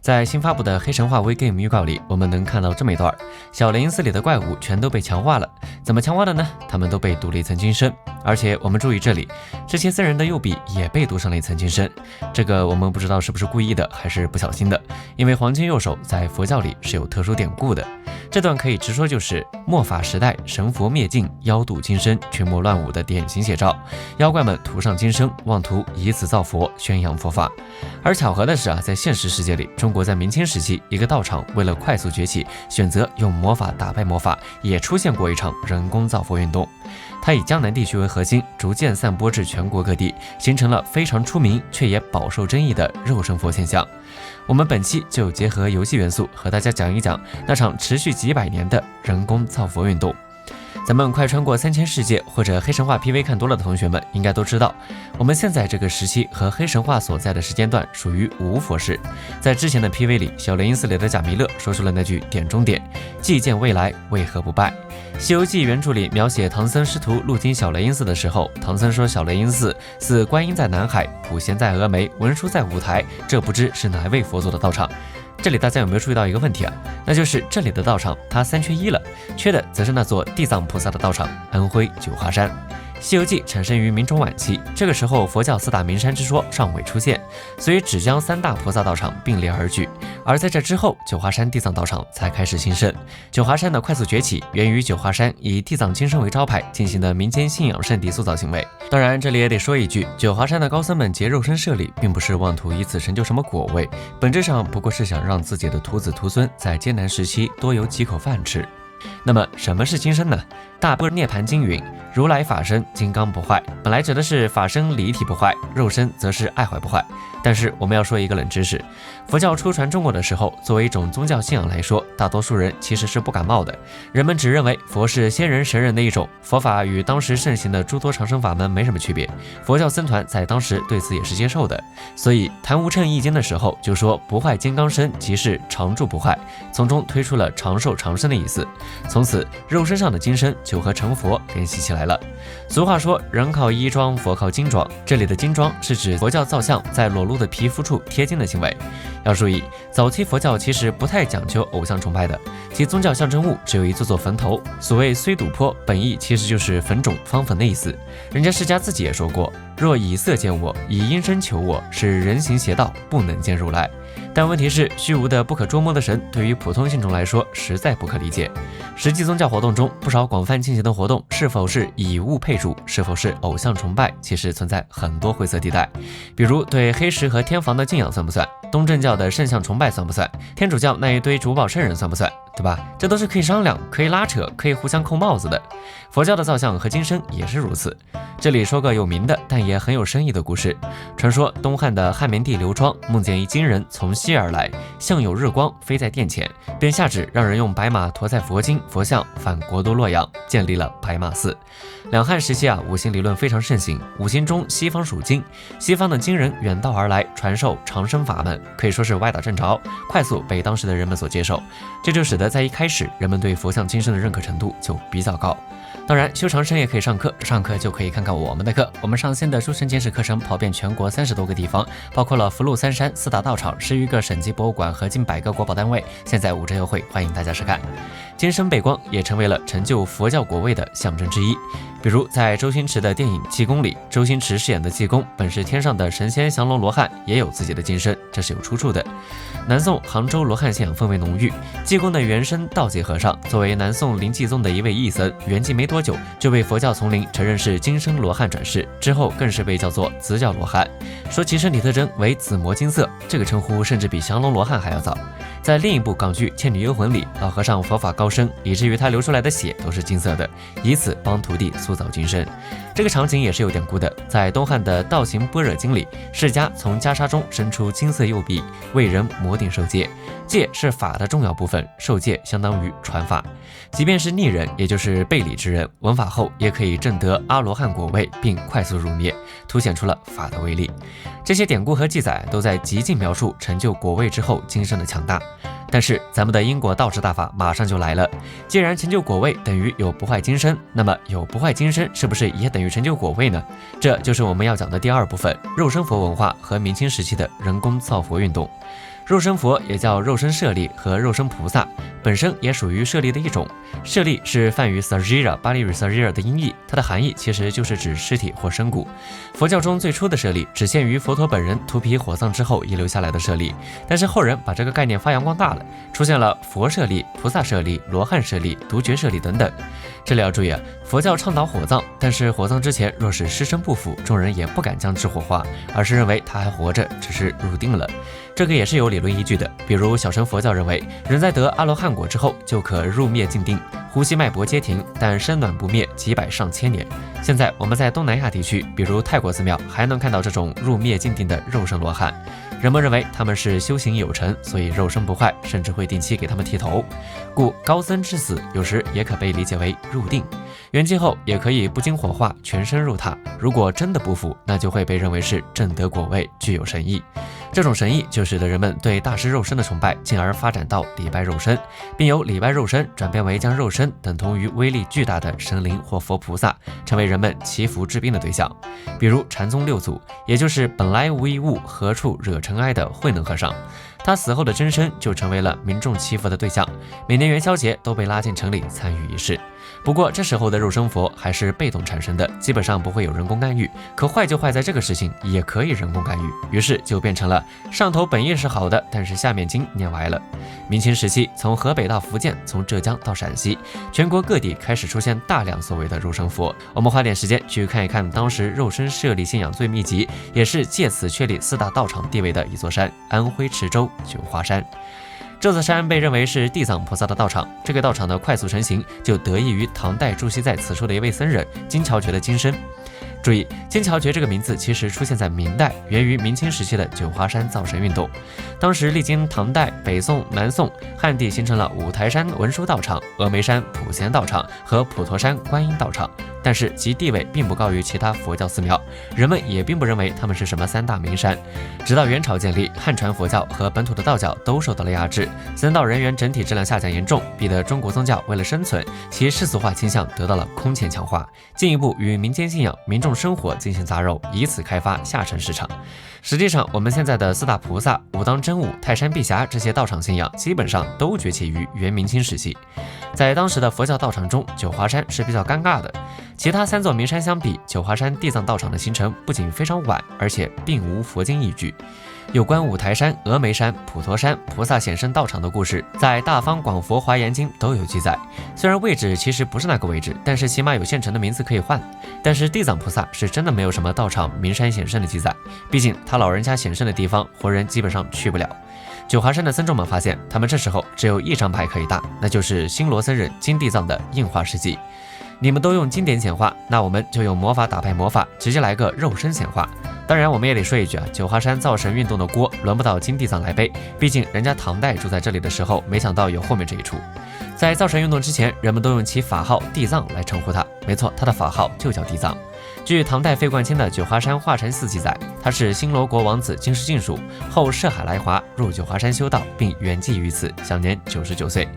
在新发布的黑神话微 game 预告里，我们能看到这么一段：小雷音寺里的怪物全都被强化了。怎么强化的呢？他们都被镀了一层金身，而且我们注意这里，这些僧人的右臂也被镀上了一层金身。这个我们不知道是不是故意的，还是不小心的，因为黄金右手在佛教里是有特殊典故的。这段可以直说就是末法时代神佛灭尽，妖渡金身，群魔乱舞的典型写照。妖怪们涂上金身，妄图以此造佛，宣扬佛法。而巧合的是在现实世界里，中国在明清时期，一个道场为了快速崛起，选择用魔法打败魔法，也出现过一场人工造佛运动。它以江南地区为核心，逐渐散播至全国各地，形成了非常出名却也饱受争议的肉身佛现象。我们本期就结合游戏元素，和大家讲一讲那场持续几百年的人工造佛运动。咱们快穿过3000世界或者黑神话 PV 看多了的同学们应该都知道，我们现在这个时期和黑神话所在的时间段属于无佛世。在之前的 PV 里，小雷音寺里的贾弥勒说出了那句点中点：既见未来，为何不拜？西游记原著里描写唐僧师徒路经小雷音寺的时候，唐僧说小雷音寺似观音在南海，普贤在峨眉，文殊在五台，这不知是哪位佛祖的道场。这里大家有没有注意到一个问题那就是这里的道场它3缺1了，缺的则是那座地藏菩萨的道场安徽九华山。西游记产生于明中晚期，这个时候佛教4大名山之说尚未出现，所以只将3大菩萨道场并列而举。而在这之后，九华山地藏道场才开始兴盛。九华山的快速崛起源于九华山以地藏金身为招牌进行的民间信仰圣地塑造行为。当然这里也得说一句，九华山的高僧们结肉身舍利，并不是妄图以此成就什么果位，本质上不过是想让自己的徒子徒孙在艰难时期多有几口饭吃。那么什么是金身呢？大般涅盘经云，如来法身金刚不坏，本来指的是法身离体不坏，肉身则是爱怀不坏。但是我们要说一个冷知识，佛教初传中国的时候，作为一种宗教信仰来说，大多数人其实是不感冒的。人们只认为佛是仙人神人的一种，佛法与当时盛行的诸多长生法门没什么区别，佛教僧团在当时对此也是接受的。所以谭无称译经的时候就说不坏金刚身即是常住不坏，从中推出了长寿长生的意思。从此肉身上的金身就和成佛联系起来了。俗话说人靠衣装，佛靠金装，这里的金装是指佛教造像在裸露的皮肤处贴金的行为。要注意，早期佛教其实不太讲究偶像崇拜的，其宗教象征物只有一座坟头。所谓虽堵坡，本意其实就是坟冢方坟的意思。人家释迦自己也说过，若以色见我，以音声求我，是人行邪道，不能见如来。但问题是，虚无的不可捉摸的神对于普通信众来说实在不可理解。实际宗教活动中，不少广泛进行的活动是否是以物配主，是否是偶像崇拜，其实存在很多灰色地带。比如对黑石和天房的敬仰算不算？东正教的圣像崇拜算不算？天主教那一堆主保圣人算不算？对吧？这都是可以商量、可以拉扯、可以互相扣帽子的。佛教的造像和金身也是如此。这里说个有名的但也很有深意的故事。传说东汉的汉明帝刘庄梦见一金人从西而来，像有日光飞在殿前，便下旨让人用白马驮在佛经佛像返国都洛阳，建立了白马寺。两汉时期五行理论非常盛行，五行中西方属金，西方的金人远道而来传授长生法门，可以说是歪打正着，快速被当时的人们所接受。这就使得在一开始人们对佛像金身的认可程度就比较高。当然修长生也可以上课，上课就可以看看我们的课。我们上线的诸神监视课程跑遍全国30多个地方，包括了福禄3山4大道场10余个省级博物馆和近100个国宝单位，现在5折优惠，欢迎大家试看。金身背光也成为了成就佛教果位的象征之一。比如在周星驰的电影《济公》里，周星驰饰演的济公本是天上的神仙降龙罗汉，也有自己的金身，这是有出处的。南宋杭州罗汉信仰氛围浓郁，济公的原身道济和尚作为南宋临济宗的一位义僧，圆寂没多久就被佛教丛林承认是金身罗汉转世，之后更是被叫做紫角罗汉，说其身体特征为紫磨金色，这个称呼甚至比降龙罗汉还要早。在另一部港剧《倩女幽魂》里，老和尚佛法高深，以至于他流出来的血都是金色的，以此帮徒弟塑造金身。这个场景也是有典故的，在东汉的《道行般若经》里，释迦从袈裟中伸出金色右臂，为人摩顶受戒。戒是法的重要部分，受戒相当于传法。即便是逆人，也就是背礼之人，闻法后也可以证得阿罗汉果位，并快速入灭，凸显出了法的威力。这些典故和记载都在极尽描述成就果位之后金身的强大。但是咱们的因果倒置大法马上就来了，既然成就果位等于有不坏金身，那么有不坏金身是不是也等于成就果位呢？这就是我们要讲的第2部分，肉身佛文化和明清时期的人工造佛运动。肉身佛也叫肉身舍利和肉身菩萨，本身也属于舍利的一种。舍利是梵语 Sarira 巴利语 Sarira 的音译，它的含义其实就是指尸体或身骨。佛教中最初的舍利只限于佛陀本人涂皮火葬之后遗留下来的舍利，但是后人把这个概念发扬光大了，出现了佛舍利、菩萨舍利、罗汉舍利、独觉舍利等等。这里要注意啊，佛教倡导火葬，但是火葬之前若是尸身不腐，众人也不敢将之火化，而是认为他还活着，只是入定了。这个也是有理论依据的，比如小乘佛教认为，人在得阿罗汉果之后就可入灭静定，呼吸脉搏皆停，但身暖不灭，几百上千年。现在我们在东南亚地区，比如泰国寺庙，还能看到这种入灭静定的肉身罗汉。人们认为他们是修行有成，所以肉身不坏，甚至会定期给他们剃头。故高僧之死有时也可被理解为入定，圆寂后也可以不经火化，全身入塔。如果真的不腐，那就会被认为是正得果位，具有神意。这种神意就使得人们对大师肉身的崇拜，进而发展到礼拜肉身，并由礼拜肉身转变为将肉身等同于威力巨大的神灵或佛菩萨，成为人们祈福治病的对象。比如禅宗六祖，也就是本来无一物，何处惹尘埃的慧能和尚，他死后的真身就成为了民众祈福的对象，每年元宵节都被拉进城里参与仪式。不过这时候的肉身佛还是被动产生的，基本上不会有人工干预，可坏就坏在这个事情也可以人工干预，于是就变成了上头本意是好的，但是下面经念歪了。明清时期，从河北到福建，从浙江到陕西，全国各地开始出现大量所谓的肉身佛。我们花点时间去看一看当时肉身舍利信仰最密集，也是借此确立四大道场地位的一座山——安徽池州九华山。这座山被认为是地藏菩萨的道场，这个道场的快速成型就得益于唐代驻锡在此处的一位僧人金乔觉的金身。注意，金乔觉这个名字其实出现在明代，源于明清时期的九华山造神运动。当时历经唐代、北宋、南宋、汉地，形成了五台山文殊道场、峨眉山普贤道场和普陀山观音道场，但是其地位并不高于其他佛教寺庙，人们也并不认为他们是什么三大名山。直到元朝建立，汉传佛教和本土的道教都受到了压制，僧道人员整体质量下降严重，逼得中国宗教为了生存，其世俗化倾向得到了空前强化，进一步与民间信仰、民众生活进行杂糅，以此开发下沉市场。实际上，我们现在的四大菩萨、武当真武、泰山碧霞这些道场信仰，基本上都崛起于元明清时期。在当时的佛教道场中，九华山是比较尴尬的。其他三座名山相比，九华山地藏道场的形成不仅非常晚，而且并无佛经依据。有关五台山、峨眉山、普陀山菩萨显身道场的故事，在《大方广佛华严经》都有记载。虽然位置其实不是那个位置，但是起码有现成的名字可以换。但是地藏菩萨是真的没有什么道场名山显身的记载，毕竟他老人家显身的地方，活人基本上去不了。九华山的僧众们发现，他们这时候只有一张牌可以打，那就是新罗僧人金地藏的应化事迹。你们都用经典显化，那我们就用魔法打败魔法，直接来个肉身显化。当然我们也得说一句啊，九华山造神运动的锅轮不到金地藏来背，毕竟人家唐代住在这里的时候，没想到有后面这一出。在造神运动之前，人们都用其法号地藏来称呼他，没错，他的法号就叫地藏。据唐代费冠清的《九华山化成寺》记载，他是新罗国王子金世净属，后涉海来华，入九华山修道，并圆寂于此，享年99岁。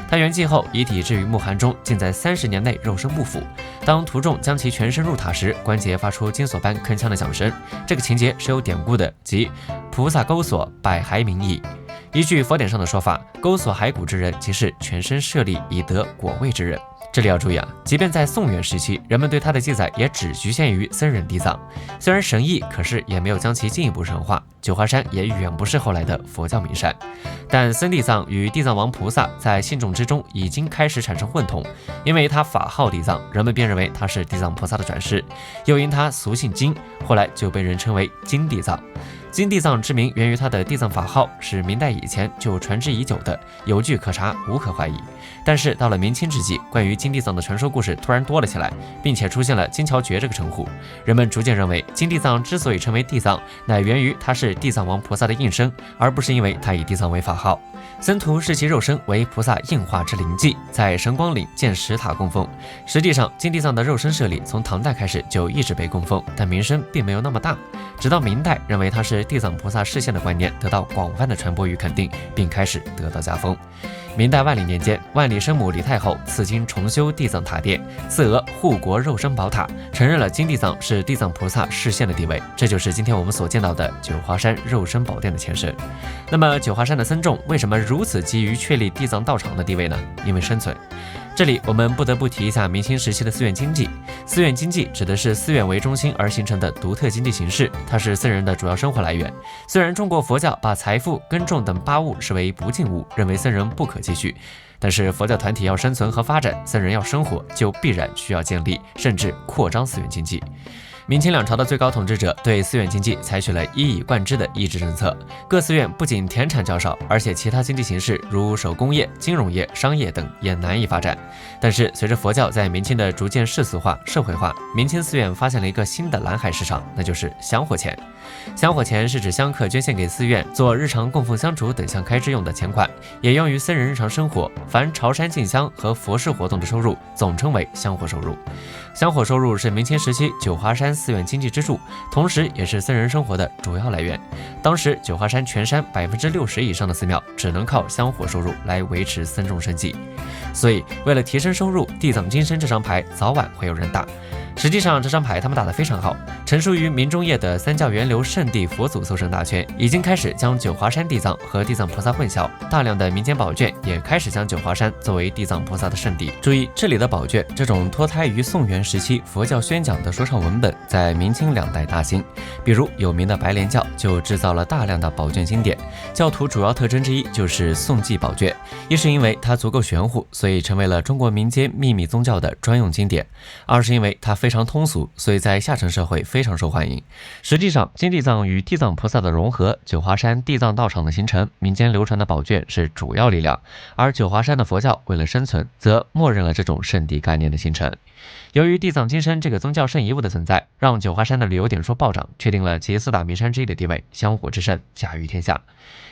他圆寂后，遗体置于木函中，竟在30年内肉身不腐。当徒众将其全身入塔时，关节发出金锁般铿锵的响声。这个情节是有典故的，即菩萨钩锁，百骸明矣。依据佛典上的说法，钩锁骸骨之人，即是全身舍利以得果位之人。这里要注意啊，即便在宋元时期，人们对他的记载也只局限于僧人地藏，虽然神异，可是也没有将其进一步神化。九华山也远不是后来的佛教名山，但僧地藏与地藏王菩萨在信众之中已经开始产生混同，因为他法号地藏，人们便认为他是地藏菩萨的转世，又因他俗姓金，后来就被人称为金地藏。金地藏之名源于他的地藏法号是明代以前就传之已久的，有据可查，无可怀疑。但是到了明清之际，关于金地藏的传说故事突然多了起来，并且出现了金乔觉这个称呼，人们逐渐认为金地藏之所以称为地藏，乃源于他是地藏王菩萨的应身，而不是因为他以地藏为法号。僧徒视其肉身为菩萨应化之灵迹，在神光岭建石塔供奉。实际上，金地藏的肉身舍利从唐代开始就一直被供奉，但名声并没有那么大。直到明代认为他是是地藏菩萨示现的观念得到广泛的传播与肯定，并开始得到加封。明代万历年间，万历生母李太后赐金重修地藏塔殿，赐额护国肉身宝塔，承认了金地藏是地藏菩萨示现的地位，这就是今天我们所见到的九华山肉身宝殿的前身。那么九华山的僧众为什么如此急于确立地藏道场的地位呢？因为生存。这里我们不得不提一下明清时期的寺院经济。寺院经济指的是寺院为中心而形成的独特经济形式，它是僧人的主要生活来源。虽然中国佛教把财富、耕种等八物视为不净物，认为僧人不可继续，但是佛教团体要生存和发展，僧人要生活，就必然需要建立甚至扩张寺院经济。明清两朝的最高统治者对寺院经济采取了一以贯之的抑制政策，各寺院不仅田产较少，而且其他经济形式如手工业、金融业、商业等也难以发展。但是随着佛教在明清的逐渐世俗化、社会化，明清寺院发现了一个新的蓝海市场，那就是香火钱。香火钱是指香客捐献给寺院做日常供奉香烛等项开支用的钱款，也用于僧人日常生活。凡朝山进香和佛事活动的收入，总称为香火收入。香火收入是明清时期九华山寺院经济支柱，同时也是僧人生活的主要来源。当时九华山全山60%以上的寺庙只能靠香火收入来维持僧众生计，所以为了提升收入，地藏金身这张牌早晚会有人打。实际上这张牌他们打得非常好，陈述于明中叶的三教源流圣地佛祖搜神大全已经开始将九华山地藏和地藏菩萨混淆，大量的民间宝卷也开始将九华山作为地藏菩萨的圣地。注意，这里的宝卷这种脱胎于宋元时期佛教宣讲的说唱文本，在明清两代大兴。比如有名的白莲教就制造了大量的宝卷经典，教徒主要特征之一就是宋记宝卷，一是因为它足够玄乎，所以成为了中国民间秘密宗教的专用经典；二是因为它非常通俗，所以在下层社会非常受欢迎。实际上，金地藏与地藏菩萨的融合，九华山地藏道场的形成，民间流传的宝卷是主要力量，而九华山的佛教为了生存，则默认了这种圣地概念的形成。由于地藏金身这个宗教圣遗物的存在，让九华山的旅游点数暴涨，确定了其四大名山之一的地位，香火之盛，甲于天下。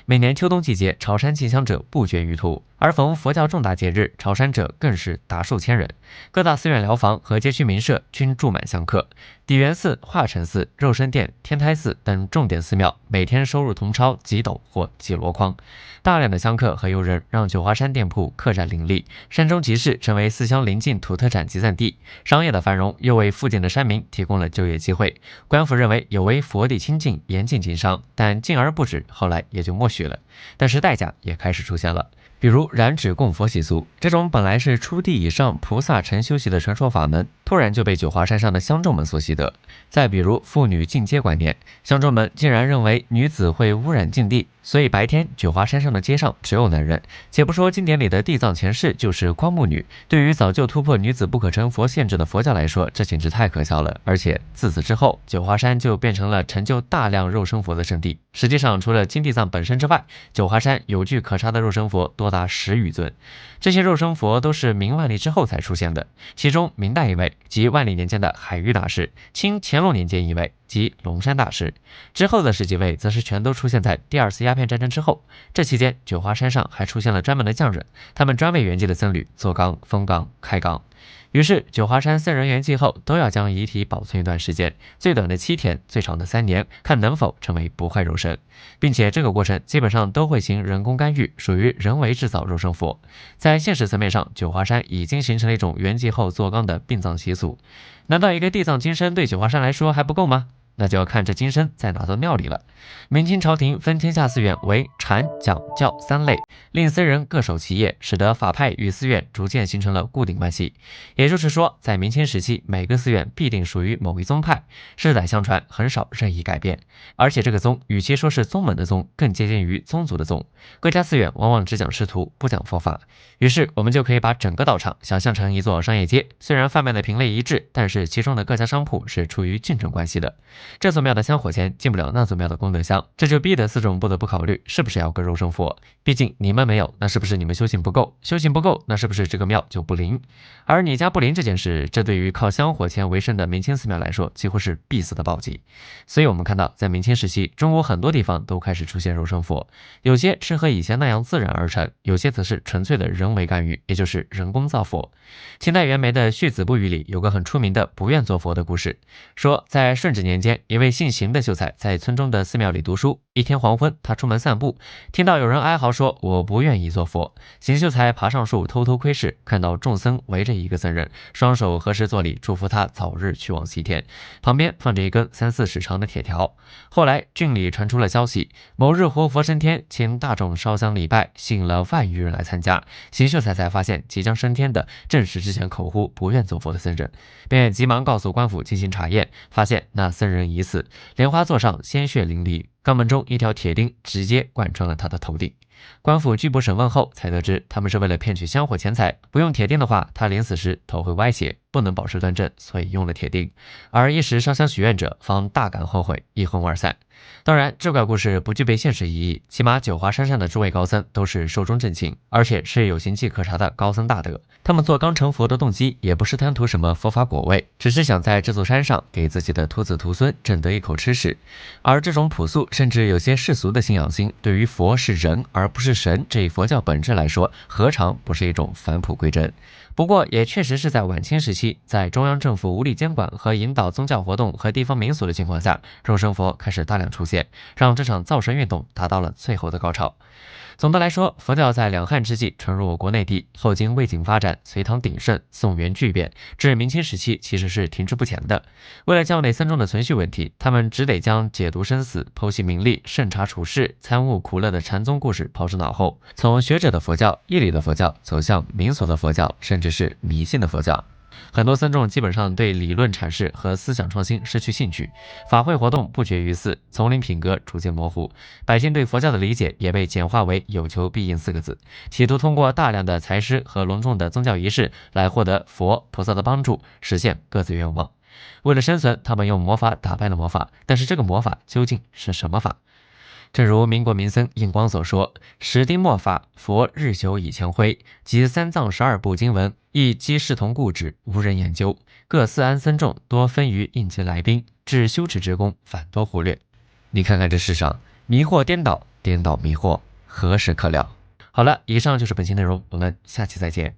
每年秋冬季节，朝山进香者不绝于途，而逢佛教重大节日，朝山者更是达数千人。各大寺院疗房和街区民舍均住满香客。底元寺、化成寺、肉身殿、天台寺等重点寺庙每天收入同超几斗或几箩筐。大量的香客和游人让九华山店铺客栈林立，山中集市成为四乡邻近土特产集散地。商业的繁荣又为附近的山民提供了就业机会。官府认为有违佛地清净，严禁经商，但禁而不止，后来也就默许了。但是代价也开始出现了。比如燃纸供佛习俗，这种本来是初地以上菩萨晨修习的传说法门，突然就被九华山上的香众们所习得。再比如妇女进阶观念，香众们竟然认为女子会污染净地，所以白天九华山上的街上只有男人。且不说经典里的地藏前世就是光目女，对于早就突破女子不可成佛限制的佛教来说，这简直太可笑了。而且自此之后，九华山就变成了成就大量肉身佛的圣地。实际上，除了金地藏本身之外，九华山有据可查的肉身佛多达10余尊。这些肉身佛都是明万历之后才出现的，其中明代一位即万历年间的海域大师，清乾隆年间一位即龙山大师，之后的10几位则是全都出现在第2次鸦片战争之后。这期间，九华山上还出现了专门的匠人，他们专为圆寂的僧侣做缸、封缸、开缸。于是九华山僧人圆寂后都要将遗体保存一段时间，最短的7天，最长的3年，看能否成为不坏肉身，并且这个过程基本上都会行人工干预，属于人为制造肉身佛。在现实层面上，九华山已经形成了一种圆寂后做缸的殡葬习俗。难道一个地藏金身对九华山来说还不够吗？那就要看这金身在哪座庙里了。明清朝廷分天下寺院为禅、讲、教3类，令僧人各守其业，使得法派与寺院逐渐形成了固定关系。也就是说，在明清时期，每个寺院必定属于某一宗派，世代相传，很少任意改变。而且这个宗与其说是宗门的宗，更接近于宗族的宗。各家寺院往往只讲师徒，不讲佛法。于是我们就可以把整个道场想象成一座商业街，虽然贩卖的品类一致，但是其中的各家商铺是处于竞争关系的。这座庙的香火钱进不了那座庙的功德箱，这就逼得寺众不得不考虑是不是要个肉身佛。毕竟你们没有，那是不是你们修行不够？修行不够，那是不是这个庙就不灵？而你家不灵这件事，这对于靠香火钱为生的明清寺庙来说，几乎是必死的暴击。所以我们看到，在明清时期，中国很多地方都开始出现肉身佛，有些是和以前那样自然而成，有些则是纯粹的人为干预，也就是人工造佛。清代袁枚的《续子不语》里有个很出名的不愿做佛的故事，说在顺治年间，天，一位姓邢的秀才在村中的寺庙里读书。一天黄昏，他出门散步，听到有人哀嚎说：“我不愿意做佛。”邢秀才爬上树偷偷窥视，看到众僧围着一个僧人，双手合十作礼，祝福他早日去往西天。旁边放着一根3-4尺长的铁条。后来郡里传出了消息，某日活佛升天，请大众烧香礼拜，吸引了万余人来参加。邢秀才才发现，即将升天的正是之前口呼不愿做佛的僧人，便急忙告诉官府进行查验，发现那僧人已死，莲花座上鲜血淋漓，肛门中一条铁钉直接贯穿了他的头顶。官府拒捕审问后，才得知他们是为了骗取香火钱财，不用铁钉的话，他临死时头会歪斜，不能保持端正，所以用了铁钉。而一时烧香许愿者方大感后悔，一哄而散。当然，这个故事不具备现实意义，起码九华山上的诸位高僧都是寿终正寝，而且是有形迹可查的高僧大德。他们做刚成佛的动机也不是贪图什么佛法果位，只是想在这座山上给自己的徒子徒孙挣得一口吃食。而这种朴素甚至有些世俗的信仰心，对于佛是人而不是神这一佛教本质来说，何尝不是一种返璞归真？不过也确实是在晚清时期，在中央政府无力监管和引导宗教活动和地方民俗的情况下，肉身佛开始大量出现，让这场造神运动达到了最后的高潮。总的来说，佛教在两汉之际传入我国内地，后经魏晋发展，隋唐鼎盛，宋元巨变，至明清时期其实是停滞不前的。为了教内僧众的存续问题，他们只得将解读生死、剖析名利、慎察处世、参悟苦乐的禅宗故事抛之脑后，从学者的佛教、义理的佛教走向民俗的佛教，甚至是迷信的佛教。很多僧众基本上对理论阐释和思想创新失去兴趣，法会活动不绝于寺，丛林品格逐渐模糊，百姓对佛教的理解也被简化为有求必应4个字，企图通过大量的财施和隆重的宗教仪式来获得佛菩萨的帮助，实现各自愿望。为了生存，他们用魔法打败了魔法，但是这个魔法究竟是什么法？正如民国名僧印光所说：“史丁末法，佛日久以前辉，及3藏12部经文，亦皆视同故纸，无人研究。各寺庵僧众多分于应节来宾，至修持之功，反多忽略。”你看看这世上迷惑颠倒，颠倒迷惑，何时可了？好了，以上就是本期内容，我们下期再见。